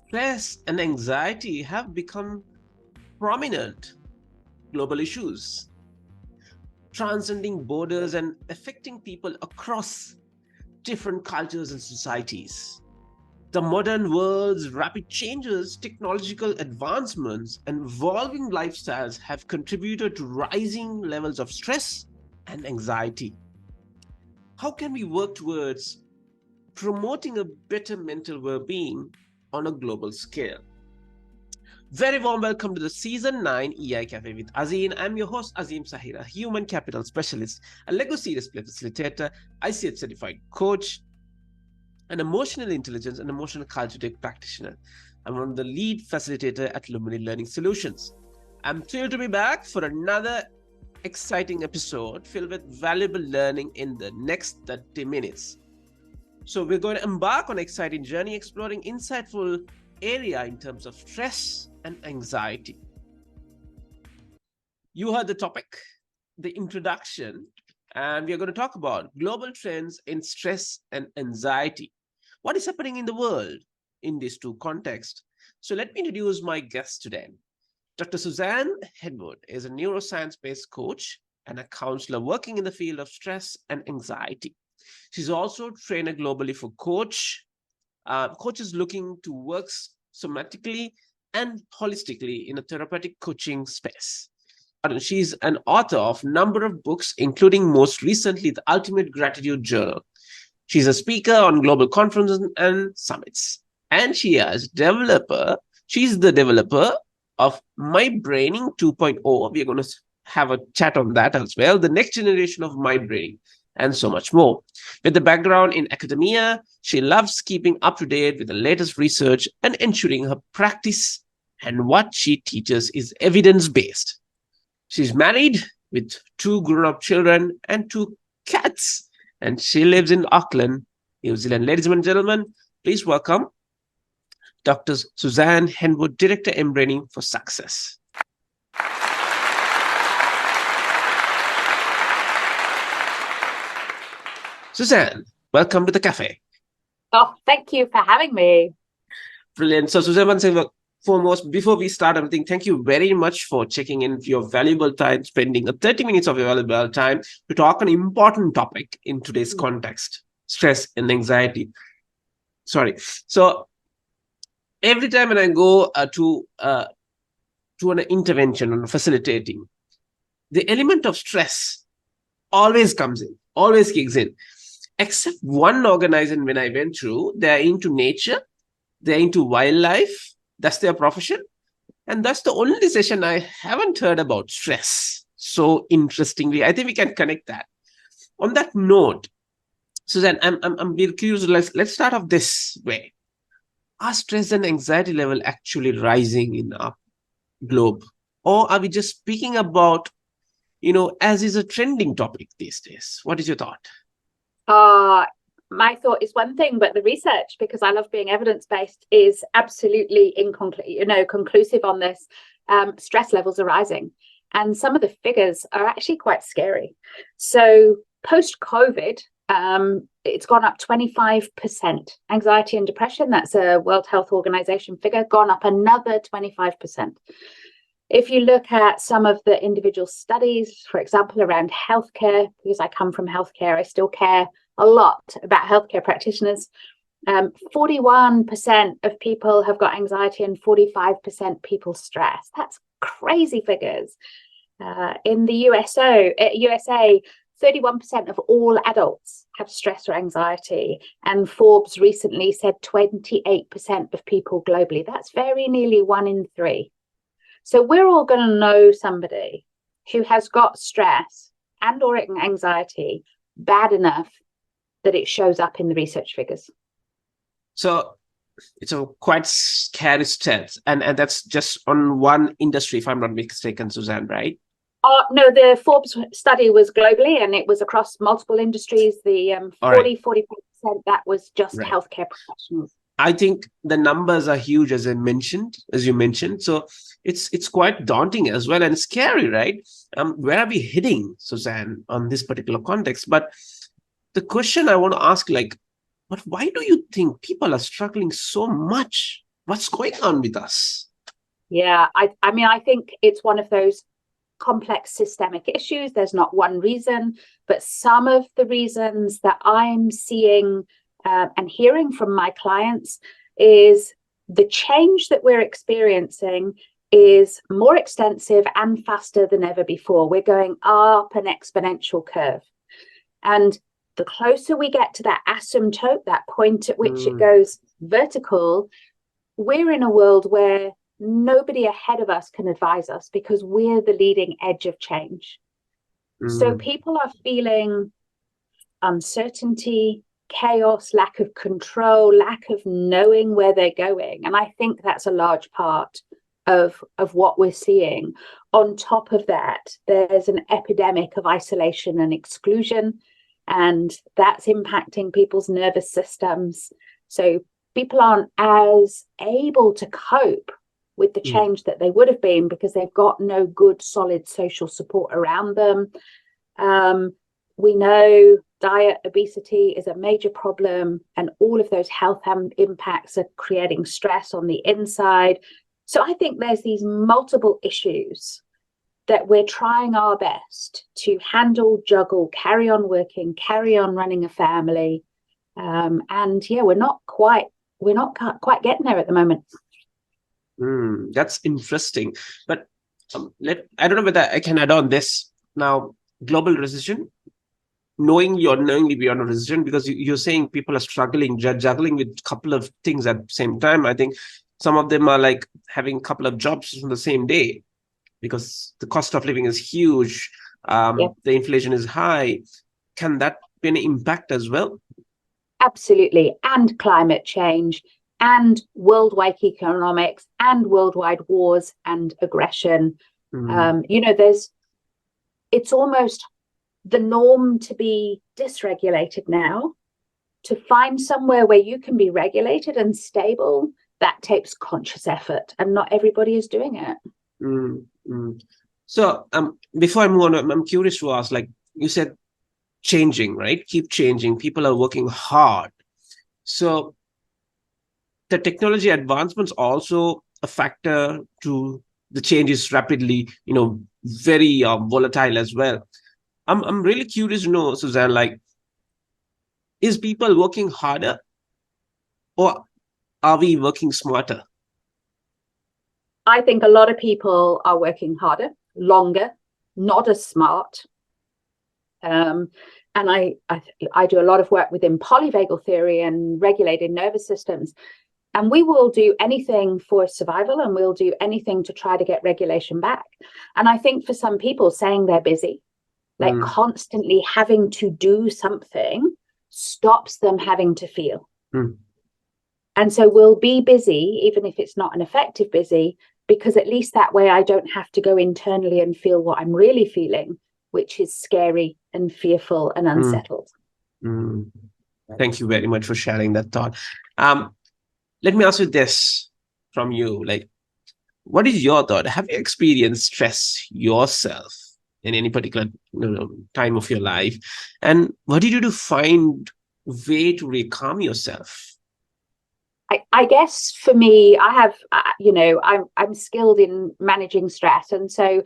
Stress and anxiety have become prominent global issues, transcending borders and affecting people across different cultures and societies. The modern world's rapid changes, technological advancements, and evolving lifestyles have contributed to rising levels of stress and anxiety. How can we work towards promoting a better mental well being on a global scale? Very warm welcome to the Season 9 EI Cafe with Azim. I'm your host, Azim Sahira, human capital specialist, a Lego series play facilitator, ICF certified coach, an emotional intelligence and emotional culture practitioner. I'm one of the lead facilitator at Lumini Learning Solutions. I'm thrilled to be back for another exciting episode filled with valuable learning in the next 30 minutes. So we're going to embark on an exciting journey exploring insightful area in terms of stress and anxiety. You heard the topic, the introduction, and we are going to talk about global trends in stress and anxiety. What is happening in the world in these two contexts? So let me introduce my guest today. Dr. Suzanne Henwod is a neuroscience-based coach and a counselor working in the field of stress and anxiety. She's also a trainer globally for coaches looking to work somatically and holistically in a therapeutic coaching space. She's an author of a number of books, including most recently the Ultimate Gratitude Journal. She's a speaker on global conferences and summits. And she's the developer of My Braining 2.0. We're going to have a chat on that as well. The next generation of My Braining and so much more. With a background in academia, she loves keeping up to date with the latest research and ensuring her practice and what she teaches is evidence-based. She's married with 2 grown-up children and 2 cats, and she lives in Auckland, New Zealand. Ladies and gentlemen, please welcome Dr. Suzanne Henwod, Director Braining for Success. Suzanne, welcome to the cafe. Oh, thank you for having me. Brilliant. So, Suzanne, one thing foremost, before we start everything, thank you very much for checking in your valuable time, spending 30 minutes of your valuable time to talk an important topic in today's context, stress and anxiety. Sorry. So, every time when I go to an intervention or facilitating, the element of stress always comes in, always kicks in. Except one organization when I went through, they're into nature, they're into wildlife, that's their profession. And that's the only session I haven't heard about stress. So interestingly, I think we can connect that. On that note, Suzanne, I'm very curious. Let's start off this way. Are stress and anxiety level actually rising in our globe? Or are we just speaking about, as is a trending topic these days? What is your thought? My thought is one thing, but the research, because I love being evidence-based, is absolutely conclusive on this. Stress levels are rising, and some of the figures are actually quite scary. So post-COVID, it's gone up 25%. Anxiety and depression, that's a World Health Organization figure, gone up another 25%. If you look at some of the individual studies, for example, around healthcare, because I come from healthcare, I still care a lot about healthcare practitioners. 41% of people have got anxiety and 45% people stress. That's crazy figures. In the USA, 31% of all adults have stress or anxiety. And Forbes recently said 28% of people globally. That's very nearly 1 in 3. So we're all going to know somebody who has got stress and or anxiety bad enough that it shows up in the research figures. So it's a quite scary stats. And that's just on one industry, if I'm not mistaken, Suzanne, right? No, the Forbes study was globally and it was across multiple industries. The 45%, that was just healthcare professionals. I think the numbers are huge, as you mentioned. So it's quite daunting as well and scary, right? Where are we heading, Suzanne, on this particular context? But the question I want to ask, but why do you think people are struggling so much what's going on with us? Yeah, I mean, I think it's one of those complex systemic issues. There's not one reason, but some of the reasons that I'm seeing and hearing from my clients is the change that we're experiencing is more extensive and faster than ever before. We're going up an exponential curve. And the closer we get to that asymptote, that point at which it goes vertical, we're in a world where nobody ahead of us can advise us because we're the leading edge of change. So people are feeling uncertainty, chaos, lack of control, lack of knowing where they're going. And I think that's a large part of what we're seeing. On top of that, there's an epidemic of isolation and exclusion, and that's impacting people's nervous systems. So people aren't as able to cope with the change that they would have been because they've got no good, solid social support around them. We know diet, obesity is a major problem, and all of those health impacts are creating stress on the inside. So I think there's these multiple issues that we're trying our best to handle, juggle, carry on working, carry on running a family. And yeah, we're not quite getting there at the moment. That's interesting. But I don't know whether I can add on this now. Global recession, knowingly or unknowingly, we are in a recession because you're saying people are struggling, juggling with a couple of things at the same time. I think some of them are like having a couple of jobs on the same day because the cost of living is huge. The inflation is high. Can that be an impact as well? Absolutely. And climate change and worldwide economics and worldwide wars and aggression. It's almost the norm to be dysregulated now. To find somewhere where you can be regulated and stable, that takes conscious effort, and not everybody is doing it. So before I move on, I'm curious to ask, like you said, changing, right? Keep changing. People are working hard. So the technology advancements also a factor to the changes rapidly, very volatile as well. I'm really curious to know, Suzanne, like, is people working harder or are we working smarter? I think a lot of people are working harder, longer, not as smart. And I do a lot of work within polyvagal theory and regulated nervous systems. And we will do anything for survival, and we'll do anything to try to get regulation back. And I think for some people, saying they're busy, like constantly having to do something, stops them having to feel. And so we'll be busy, even if it's not an effective busy, because at least that way I don't have to go internally and feel what I'm really feeling, which is scary and fearful and unsettled. Thank you very much for sharing that thought. Let me ask you this from you. Like, what is your thought? Have you experienced stress yourself in any particular time of your life? And what did you do to find a way to recalm yourself? I guess for me, I have, I'm skilled in managing stress. And so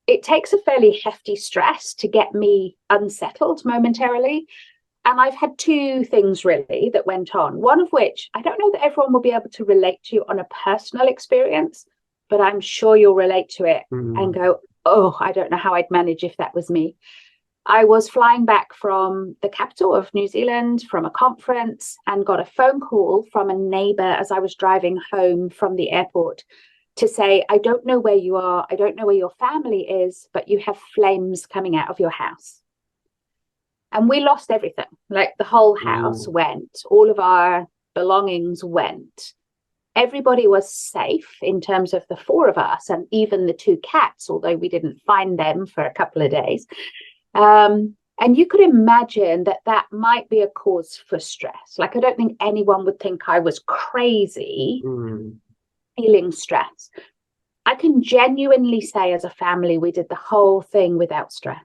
it takes a fairly hefty stress to get me unsettled momentarily. And I've had two things really that went on, one of which I don't know that everyone will be able to relate to on a personal experience, but I'm sure you'll relate to it and go, oh, I don't know how I'd manage if that was me. I was flying back from the capital of New Zealand from a conference and got a phone call from a neighbor as I was driving home from the airport to say, I don't know where you are. I don't know where your family is, but you have flames coming out of your house. And we lost everything. Like the whole house went, all of our belongings went. Everybody was safe in terms of the four of us and even the two cats, although we didn't find them for a couple of days. And you could imagine that that might be a cause for stress. Like, I don't think anyone would think I was crazy feeling stress. I can genuinely say as a family, we did the whole thing without stress,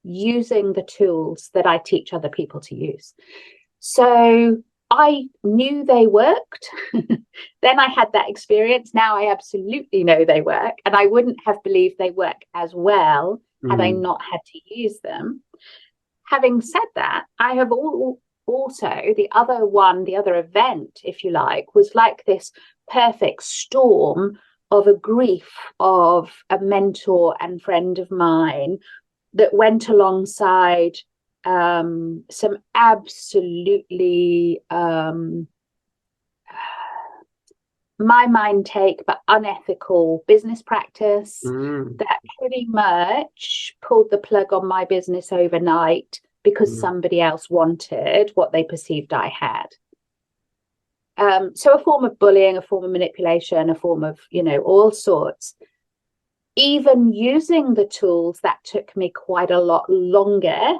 using the tools that I teach other people to use. So I knew they worked. Then I had that experience. Now I absolutely know they work, and I wouldn't have believed they work as well had I not had to use them. Having said that, I have also the other event, if you like, was like this perfect storm of a grief of a mentor and friend of mine that went alongside some absolutely my mind take but unethical business practice that pretty much pulled the plug on my business overnight because somebody else wanted what they perceived I had. So a form of bullying, a form of manipulation, a form of, all sorts. Even using the tools, that took me quite a lot longer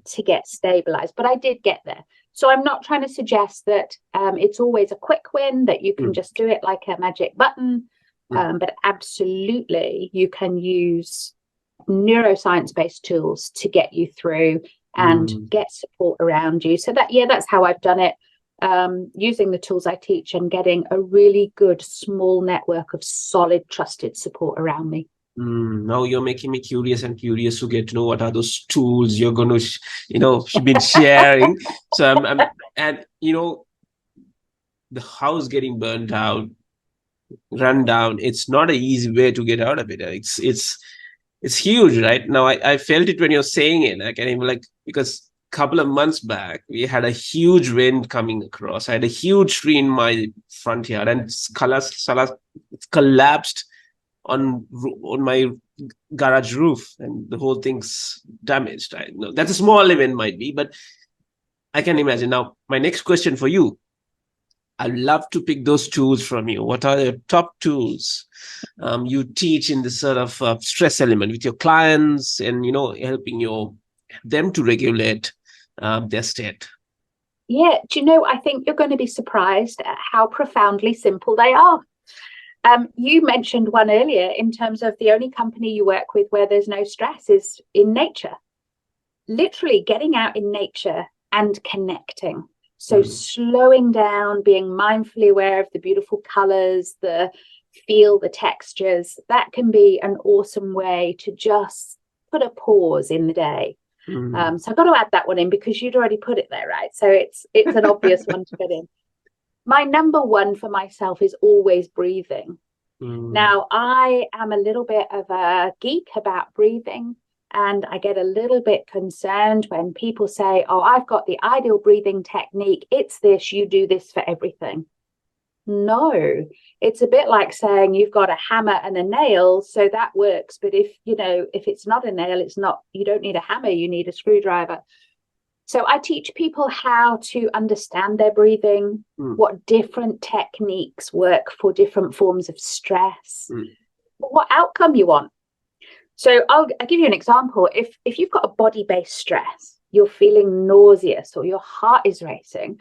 to get stabilized, but I did get there. So I'm not trying to suggest that it's always a quick win, that you can just do it like a magic button, but absolutely you can use neuroscience-based tools to get you through and get support around you. So that's how I've done it, using the tools I teach and getting a really good small network of solid, trusted support around me. Now you're making me curious to get to know what are those tools you're going to, been sharing. So and the house getting burnt out, run down. It's not an easy way to get out of it. It's huge, right? Now I felt it when you're saying it, because a couple of months back we had a huge wind coming across. I had a huge tree in my front yard, and it's collapsed on my garage roof, and the whole thing's damaged. I know that's a small event, might be, but I can imagine. Now, my next question for you, I'd love to pick those tools from you. What are the top tools you teach in this sort of stress element with your clients, and helping them to regulate their state? Yeah, do you know, I think you're going to be surprised at how profoundly simple they are. You mentioned one earlier in terms of the only company you work with where there's no stress is in nature. Literally getting out in nature and connecting. So slowing down, being mindfully aware of the beautiful colors, the feel, the textures, that can be an awesome way to just put a pause in the day. So I've got to add that one in because you'd already put it there, right? So it's an obvious one to put in. My number one for myself is always breathing. Now, I am a little bit of a geek about breathing, and I get a little bit concerned when people say, oh, I've got the ideal breathing technique. It's this, you do this for everything. No, it's a bit like saying you've got a hammer and a nail, so that works. But if it's not a nail, you don't need a hammer, you need a screwdriver. So I teach people how to understand their breathing, what different techniques work for different forms of stress, what outcome you want. So I'll give you an example. If you've got a body-based stress, you're feeling nauseous or your heart is racing,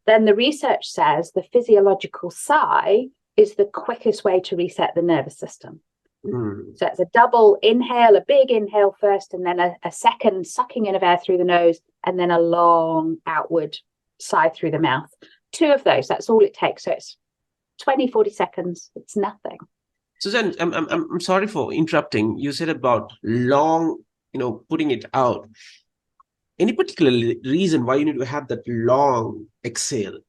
then the research says the physiological sigh is the quickest way to reset the nervous system. So it's a double inhale, a big inhale first, and then a second sucking in of air through the nose, and then a long outward sigh through the mouth. 2 of those, that's all it takes. So it's 20, 40 seconds. It's nothing. Suzanne, I'm sorry for interrupting. You said about long, putting it out. Any particular reason why you need to have that long exhale?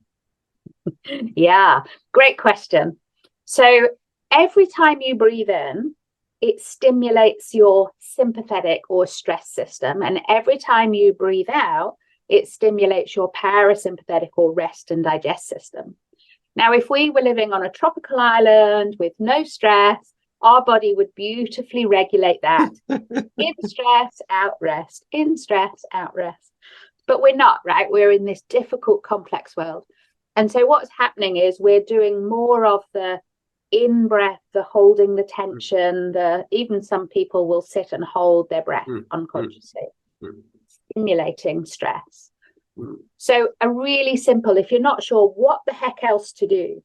Yeah, great question. So every time you breathe in, it stimulates your sympathetic or stress system. And every time you breathe out, it stimulates your parasympathetic or rest and digest system. Now, if we were living on a tropical island with no stress, our body would beautifully regulate that. In stress, out rest, in stress, out rest. But we're not, right? We're in this difficult, complex world. And so what's happening is we're doing more of the in-breath, the holding the tension, even some people will sit and hold their breath unconsciously, stimulating stress. So a really simple, if you're not sure what the heck else to do,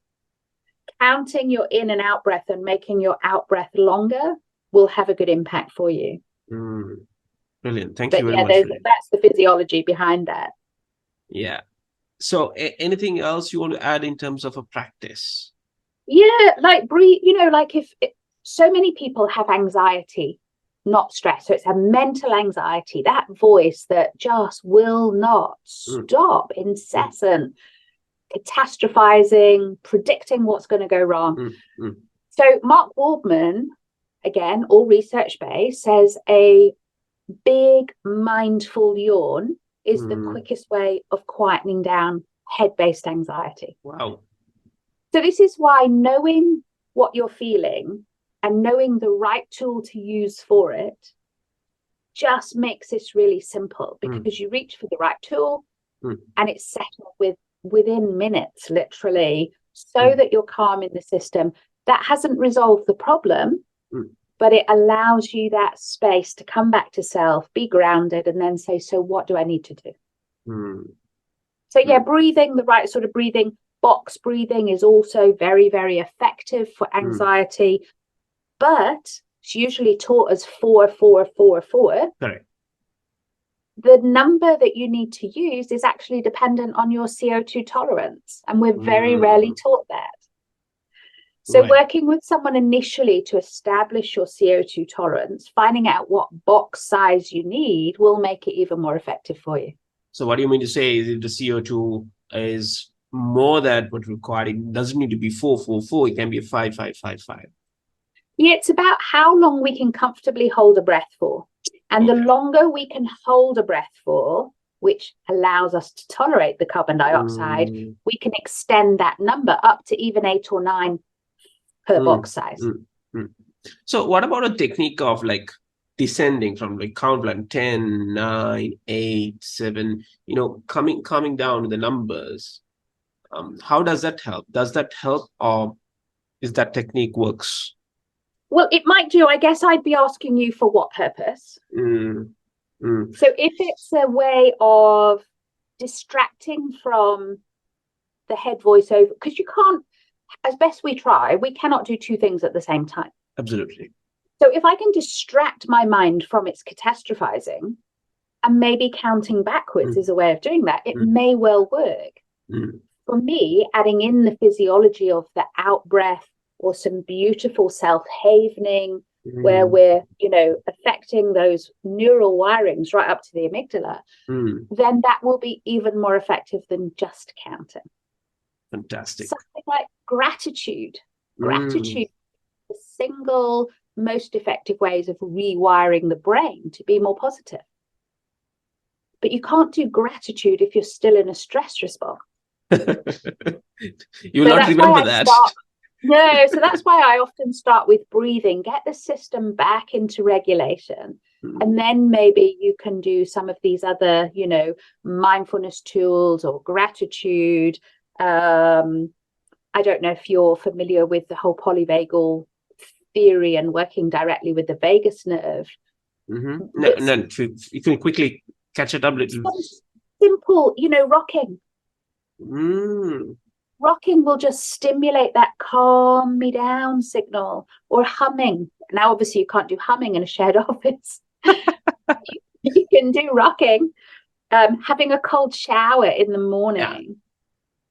counting your in and out breath and making your out breath longer will have a good impact for you. Brilliant. Thank you very much. That's the physiology behind that. Yeah. So anything else you want to add in terms of a practice? Yeah, like breathe, like so many people have anxiety, not stress. So it's a mental anxiety, that voice that just will not stop, incessant, catastrophizing, predicting what's going to go wrong. So Mark Waldman, again, all research-based, says a big mindful yawn is the quickest way of quietening down head-based anxiety. Wow. So this is why knowing what you're feeling and knowing the right tool to use for it just makes this really simple, because you reach for the right tool and it's settled within minutes, literally, so that you're calm in the system. That hasn't resolved the problem, but it allows you that space to come back to self, be grounded, and then say, so what do I need to do? So yeah, breathing, the right sort of breathing, box breathing is also very, very effective for anxiety, but it's usually taught as 4-4-4-4. Correct. The number that you need to use is actually dependent on your CO2 tolerance, and we're very rarely taught that. So working with someone initially to establish your CO2 tolerance, finding out what box size you need, will make it even more effective for you. So what do you mean to say is if the CO2 is more than what required, it doesn't need to be 4-4-4, it can be a 5-5-5-5. Yeah, it's about how long we can comfortably hold a breath for. And the longer we can hold a breath for, which allows us to tolerate the carbon dioxide, we can extend that number up to even 8 or 9 per box size. So what about a technique of like descending from like count like 10, 9, 8, 7, coming down to the numbers? How does that help? Does that help, or is that technique works? Well, it might do. I guess I'd be asking you for what purpose. So if it's a way of distracting from the head voiceover, because you can't, as best we try, we cannot do two things at the same time. Absolutely. So if I can distract my mind from its catastrophizing, and maybe counting backwards is a way of doing that, it may well work. For me, adding in the physiology of the out breath, or some beautiful self-havening, where we're, affecting those neural wirings right up to the amygdala, then that will be even more effective than just counting. Fantastic. Something like gratitude. Gratitude is the single most effective ways of rewiring the brain to be more positive. But you can't do gratitude if you're still in a stress response. You will not remember that. No, so that's why I often start with breathing, get the system back into regulation. And then maybe you can do some of these other, mindfulness tools or gratitude. I don't know if you're familiar with the whole polyvagal theory and working directly with the vagus nerve. No, you can quickly catch it up a little. Simple, rocking. Rocking will just stimulate that calm me down signal, or humming. Now, obviously, you can't do humming in a shared office. You can do rocking, having a cold shower in the morning.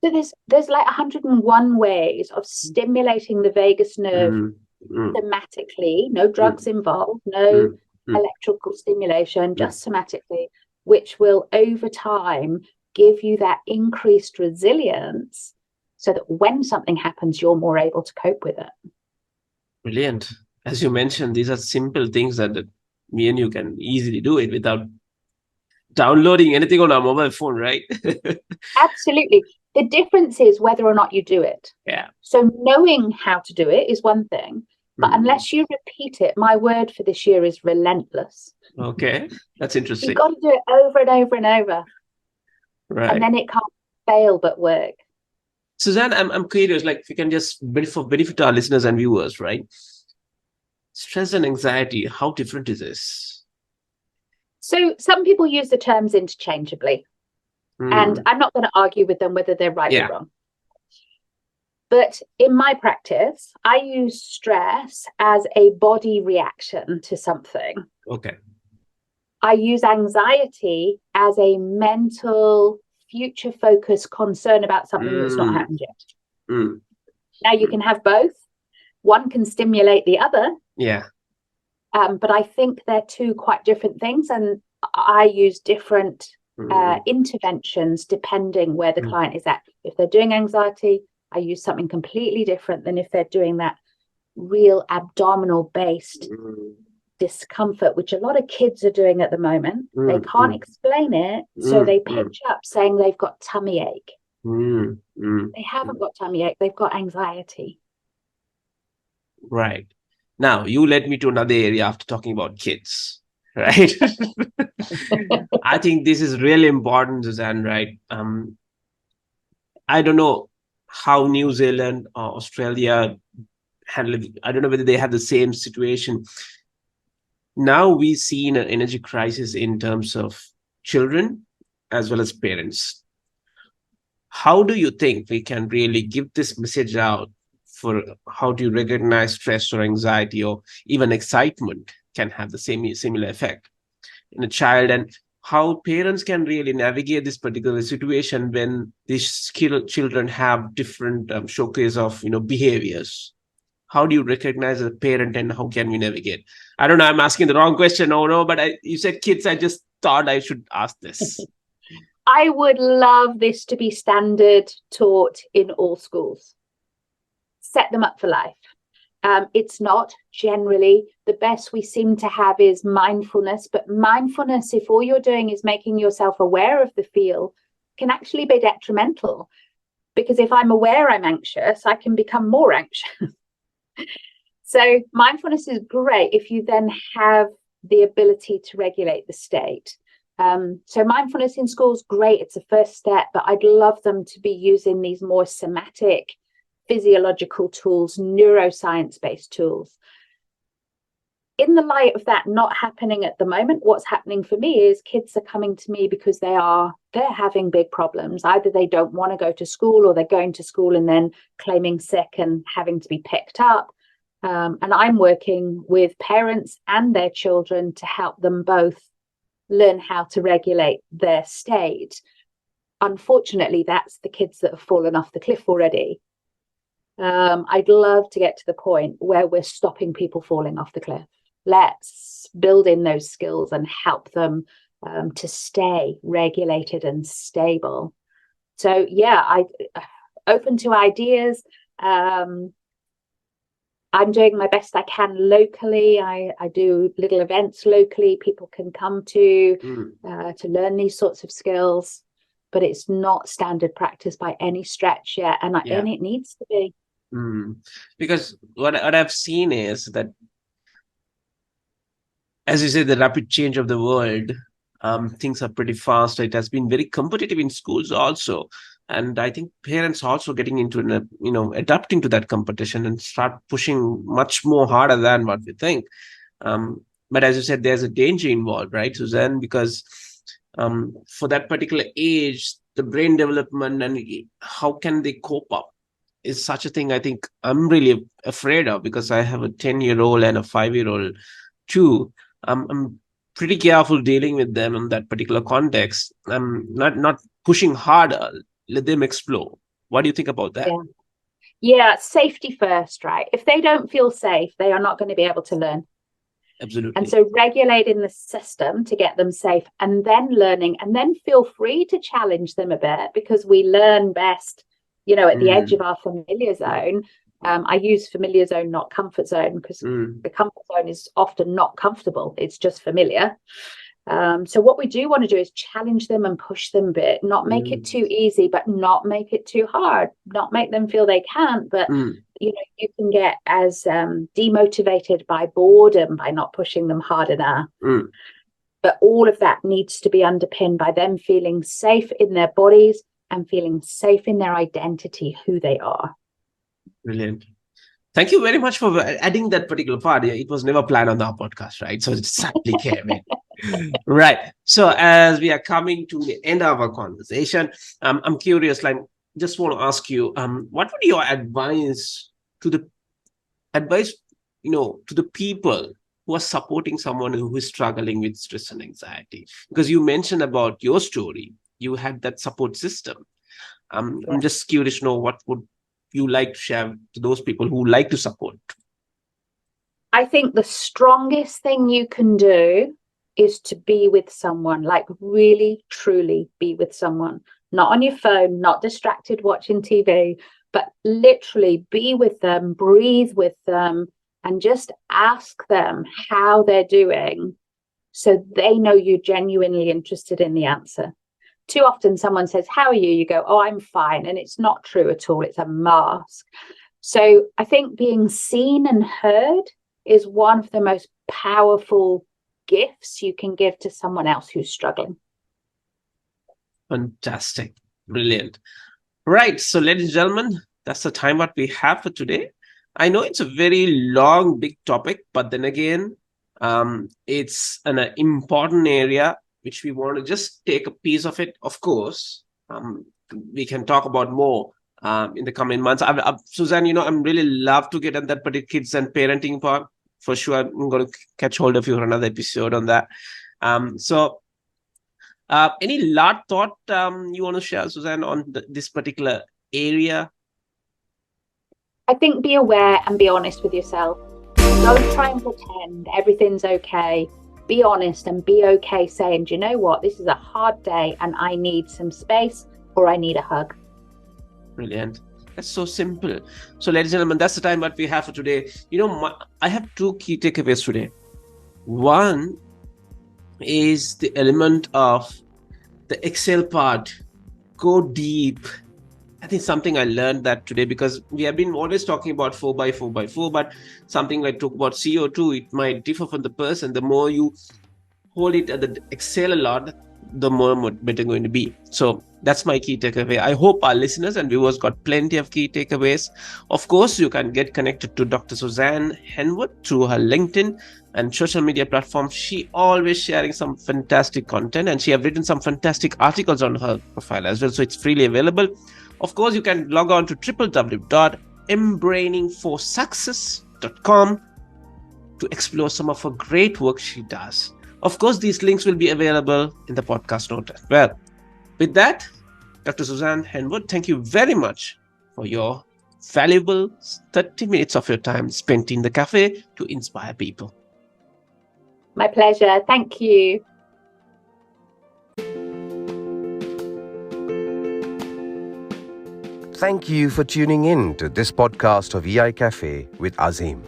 So there's like 101 ways of stimulating the vagus nerve somatically. No drugs involved, no electrical stimulation, just somatically, which will over time give you that increased resilience, so that when something happens, you're more able to cope with it. Brilliant. As you mentioned, these are simple things that me and you can easily do it without downloading anything on our mobile phone, right? Absolutely. The difference is whether or not you do it. Yeah. So knowing how to do it is one thing, but unless you repeat it, my word for this year is relentless. Okay, that's interesting. You've got to do it over and over and over. Right. And then it can't fail but work. Suzanne, I'm curious, like, if you can just benefit our listeners and viewers, right? Stress and anxiety, how different is this? So some people use the terms interchangeably, and I'm not going to argue with them whether they're right or wrong. But in my practice, I use stress as a body reaction to something. Okay. I use anxiety as a mental future focused concern about something that's not happened yet. Now you can have both. One can stimulate the other. Yeah. But I think they're two quite different things, and I use different interventions depending where the client is at. If they're doing anxiety, I use something completely different than if they're doing that real abdominal based discomfort, which a lot of kids are doing at the moment. They can't explain it, so they pitch up saying they've got tummy ache. They haven't got tummy ache, they've got anxiety. Right. Now, you led me to another area after talking about kids, right? I think this is really important, Suzanne, right? I don't know how New Zealand or Australia handle it. I don't know whether they have the same situation. Now we see an energy crisis in terms of children as well as parents. How do you think we can really give this message out for how do you recognize stress or anxiety or even excitement can have the similar effect in a child, and how parents can really navigate this particular situation when these children have different showcase of behaviors? How do you recognize a parent and how can we navigate? I don't know, I'm asking the wrong question. Oh no, but you said kids. I just thought I should ask this. I would love this to be standard taught in all schools. Set them up for life. It's not generally. The best we seem to have is mindfulness, but mindfulness, if all you're doing is making yourself aware of the feel, can actually be detrimental, because if I'm aware I'm anxious, I can become more anxious. So mindfulness is great if you then have the ability to regulate the state. So mindfulness in schools, great, it's a first step, but I'd love them to be using these more somatic, physiological tools, neuroscience-based tools. In the light of that not happening at the moment, what's happening for me is kids are coming to me because they're having big problems. Either they don't want to go to school, or they're going to school and then claiming sick and having to be picked up. And I'm working with parents and their children to help them both learn how to regulate their state. Unfortunately, that's the kids that have fallen off the cliff already. I'd love to get to the point where we're stopping people falling off the cliff. Let's build in those skills and help them to stay regulated and stable. So yeah, I open to ideas. I'm doing my best I can locally. I do little events locally people can come to learn these sorts of skills, but it's not standard practice by any stretch yet, and it needs to be. Because what I've seen is that, as you say, the rapid change of the world, things are pretty fast. It has been very competitive in schools also. And I think parents also getting into, adapting to that competition and start pushing much more harder than what we think. But as you said, there's a danger involved, right, Suzanne? Because for that particular age, the brain development and how can they cope up is such a thing I think I'm really afraid of, because I have a 10-year-old and a 5-year-old too. I'm pretty careful dealing with them in that particular context. I'm not pushing harder. Let them explore. What do you think about that? Yeah, safety first, right? If they don't feel safe, they are not going to be able to learn. Absolutely. And so regulating the system to get them safe, and then learning, and then feel free to challenge them a bit, because we learn best, at the edge of our familiar zone. I use familiar zone, not comfort zone, because the comfort zone is often not comfortable. It's just familiar. So what we do want to do is challenge them and push them a bit, not make it too easy, but not make it too hard, not make them feel they can't. But, you can get as demotivated by boredom by not pushing them hard enough. But all of that needs to be underpinned by them feeling safe in their bodies and feeling safe in their identity, who they are. Brilliant. Thank you very much for adding that particular part. It was never planned on our podcast, right? So it suddenly came in. Right. So as we are coming to the end of our conversation, I'm curious, just want to ask you, what would your advice to the people who are supporting someone who is struggling with stress and anxiety? Because you mentioned about your story, you had that support system. I'm just curious to know, what would you like to share to those people who like to support? I think the strongest thing you can do is to be with someone, like really, truly be with someone, not on your phone, not distracted watching TV, but literally be with them, breathe with them, and just ask them how they're doing so they know you're genuinely interested in the answer. Too often someone says, "How are you?" You go, "Oh, I'm fine." And it's not true at all. It's a mask. So I think being seen and heard is one of the most powerful gifts you can give to someone else who's struggling. Fantastic. Brilliant. Right. So, ladies and gentlemen, that's the time what we have for today. I know it's a very long, big topic, but then again, it's an important area which we want to just take a piece of it. Of course, we can talk about more in the coming months. Suzanne, I'm really love to get on that particular kids and parenting part. For sure, I'm going to catch hold of you for another episode on that. Any last thought you want to share, Suzanne, on this particular area? I think be aware and be honest with yourself. Don't try and pretend everything's okay. Be honest and be okay saying, "Do you know what? This is a hard day and I need some space or I need a hug." Brilliant. That's so simple. So, ladies and gentlemen, that's the time that we have for today. I have two key takeaways today. One is the element of the exhale part. Go deep. I think something I learned that today, because we have been always talking about 4x4x4, but something like talk about CO2, it might differ from the person. The more you hold it at the exhale a lot, the more better going to be. So that's my key takeaway. I hope our listeners and viewers got plenty of key takeaways. Of course, you can get connected to Dr. Suzanne Henwod through her LinkedIn and social media platforms. She always sharing some fantastic content, and she have written some fantastic articles on her profile as well. So it's freely available. Of course, you can log on to www.embrainingforsuccess.com to explore some of her great work she does. Of course, these links will be available in the podcast note as well. With that, Dr. Suzanne Henwod, thank you very much for your valuable 30 minutes of your time spent in the cafe to inspire people. My pleasure. Thank you. Thank you for tuning in to this podcast of EI Cafe with Azim.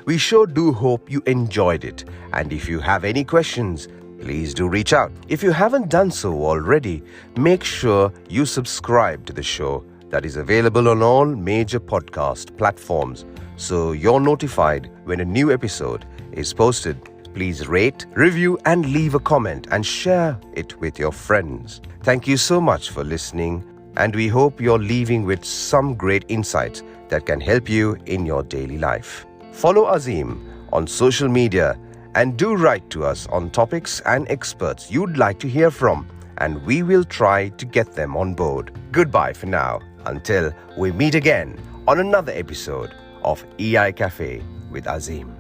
We sure do hope you enjoyed it, and if you have any questions, please do reach out. If you haven't done so already, make sure you subscribe to the show that is available on all major podcast platforms so you're notified when a new episode is posted. Please rate, review, and leave a comment and share it with your friends. Thank you so much for listening, and we hope you're leaving with some great insights that can help you in your daily life. Follow Azim on social media and do write to us on topics and experts you'd like to hear from, and we will try to get them on board. Goodbye for now, until we meet again on another episode of EI Cafe with Azim.